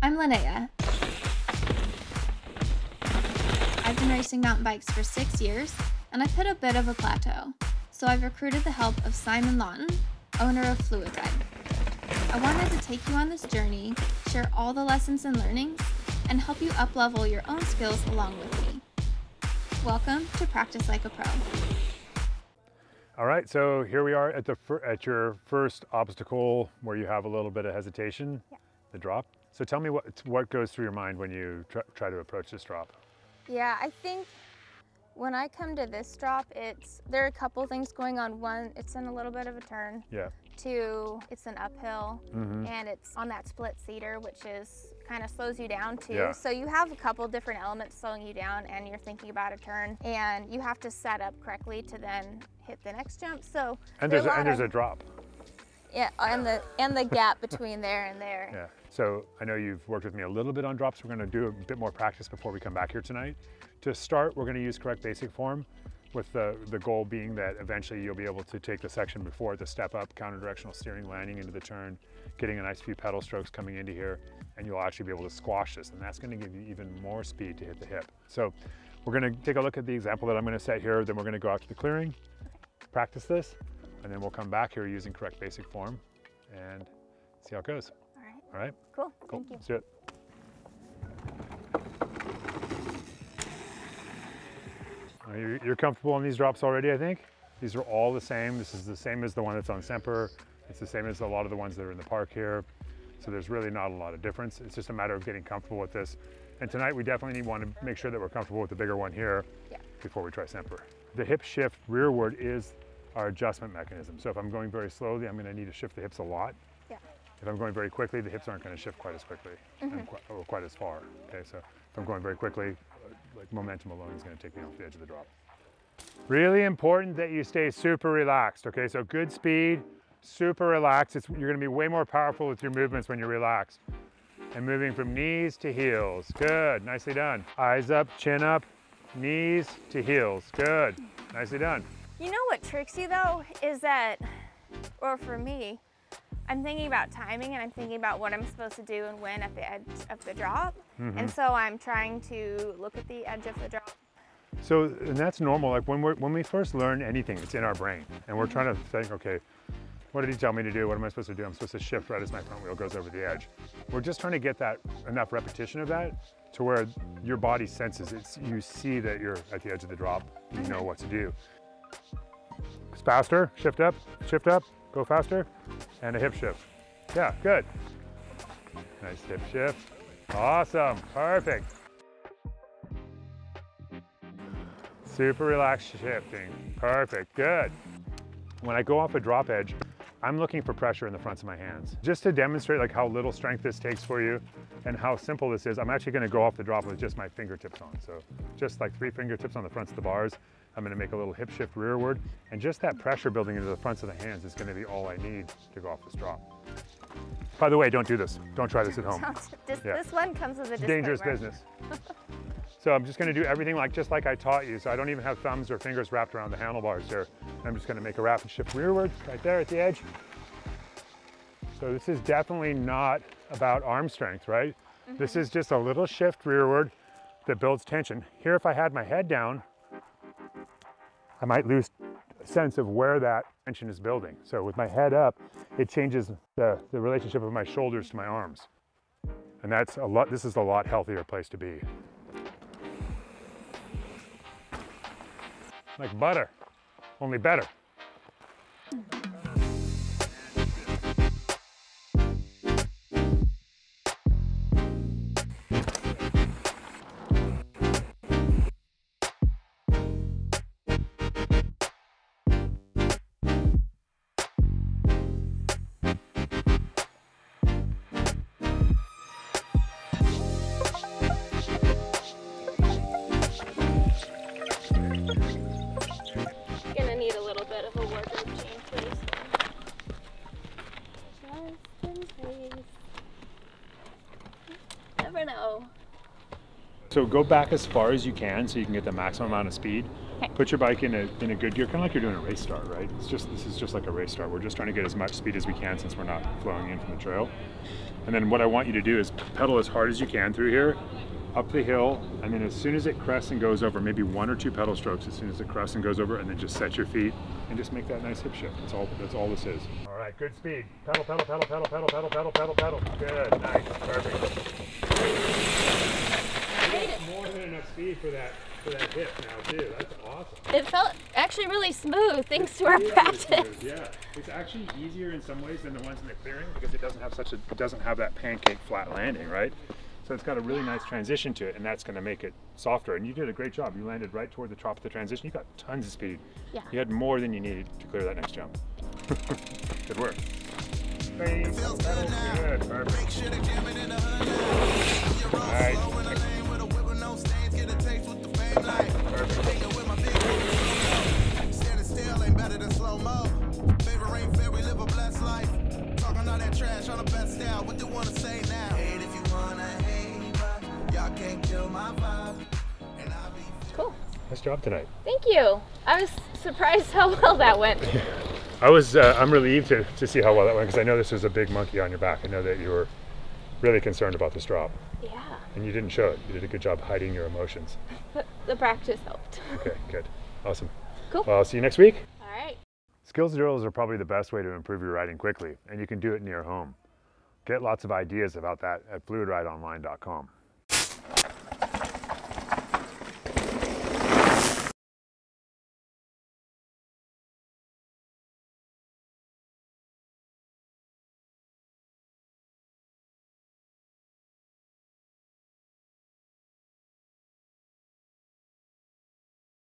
I'm Linnea. I've been racing mountain bikes for 6 years, and I've hit a bit of a plateau, so I've recruited the help of Simon Lawton, owner of Fluidride. I wanted to take you on this journey, share all the lessons and learnings, and help you up-level your own skills along with me. Welcome to Practice Like a Pro. All right, so here we are at your first obstacle where you have a little bit of hesitation, the drop. So tell me what goes through your mind when you try to approach this drop? Yeah, I think when I come to this drop, there are a couple things going on. One, it's in a little bit of a turn. Yeah. Two, it's an uphill, and it's on that Split-Cedar, which kind of slows you down too. Yeah. So you have a couple different elements slowing you down, and you're thinking about a turn, and you have to set up correctly to then hit the next jump. So there's a drop. Yeah, and the gap between there and there. Yeah. So I know you've worked with me a little bit on drops. We're going to do a bit more practice before we come back here tonight. To start, we're going to use correct basic form, with the goal being that eventually you'll be able to take the section before the step up, counter-directional steering, landing into the turn, getting a nice few pedal strokes coming into here, and you'll actually be able to squash this, and that's going to give you even more speed to hit the hip. So we're going to take a look at the example that I'm going to set here, then we're going to go out to the clearing, practice this, and then we'll come back here using correct basic form and see how it goes. All right. All right? Cool. Thank you. Let's do it. You're comfortable on these drops already, I think? These are all the same. This is the same as the one that's on Semper. It's the same as a lot of the ones that are in the park here. So there's really not a lot of difference. It's just a matter of getting comfortable with this. And tonight we definitely want to make sure that we're comfortable with the bigger one here before we try Semper. The hip shift rearward is our adjustment mechanism. So if I'm going very slowly, I'm going to need to shift the hips a lot. Yeah. If I'm going very quickly, the hips aren't going to shift quite as quickly or quite as far. Okay, so if I'm going very quickly, like momentum alone is going to take me off the edge of the drop. Really important that you stay super relaxed. Okay, so good speed, super relaxed. You're going to be way more powerful with your movements when you're relaxed. And moving from knees to heels. Good, nicely done. Eyes up, chin up, knees to heels. Good, nicely done. You know what tricks you though is that, or for me, I'm thinking about timing and I'm thinking about what I'm supposed to do and when at the edge of the drop. And so I'm trying to look at the edge of the drop. So, and that's normal. Like when we first learn anything, it's in our brain. And we're trying to think, okay, what did he tell me to do? What am I supposed to do? I'm supposed to shift right as my front wheel goes over the edge. We're just trying to get that enough repetition of that to where your body senses it. You see that you're at the edge of the drop. You know what to do. It's faster, shift up, go faster, and a hip shift. Yeah, good. Nice hip shift. Awesome, perfect. Super relaxed shifting, perfect, good. When I go off a drop edge, I'm looking for pressure in the fronts of my hands. Just to demonstrate like how little strength this takes for you and how simple this is, I'm actually gonna go off the drop with just my fingertips on. So just like 3 fingertips on the fronts of the bars. I'm gonna make a little hip shift rearward, and just that pressure building into the fronts of the hands is gonna be all I need to go off this drop. By the way, don't do this. Don't try this at home. This one comes with a disclaimer. Dangerous business. So I'm just gonna do everything just like I taught you. So I don't even have thumbs or fingers wrapped around the handlebars here. I'm just gonna make a rapid shift rearward right there at the edge. So this is definitely not about arm strength, right? This is just a little shift rearward that builds tension. Here, if I had my head down, I might lose a sense of where that tension is building. So with my head up, it changes the relationship of my shoulders to my arms. And this is a lot healthier place to be. Like butter, only better. So go back as far as you can so you can get the maximum amount of speed. Okay. Put your bike in a good gear, kind of like you're doing a race start, right? This is just like a race start. We're just trying to get as much speed as we can since we're not flowing in from the trail. And then what I want you to do is pedal as hard as you can through here, up the hill, and then as soon as it crests and goes over, maybe 1 or 2 pedal strokes as soon as it crests and goes over, and then just set your feet and just make that nice hip shift. That's all this is. All right, good speed. Pedal, pedal, pedal, pedal, pedal, pedal, pedal, pedal, pedal. Good, nice, perfect. More than enough speed for that hip now too. That's awesome. It felt actually really smooth thanks to our practice. Smooth, yeah, it's actually easier in some ways than the ones in the clearing because it doesn't have that pancake flat landing, right? So it's got a really nice transition to it, and that's going to make it softer. And you did a great job. You landed right toward the top of the transition. You got tons of speed. Yeah. You had more than you needed to clear that next jump. Good work. Good, perfect. Nice. Cool. Nice job tonight. Thank you. I was surprised how well that went. I'm relieved to see how well that went because I know this was a big monkey on your back. I know that you were really concerned about this drop. Yeah. And you didn't show it. You did a good job hiding your emotions. But the practice helped. Okay, good. Awesome. Cool. Well, I'll see you next week. All right. Skills drills are probably the best way to improve your riding quickly, and you can do it near home. Get lots of ideas about that at fluidrideonline.com.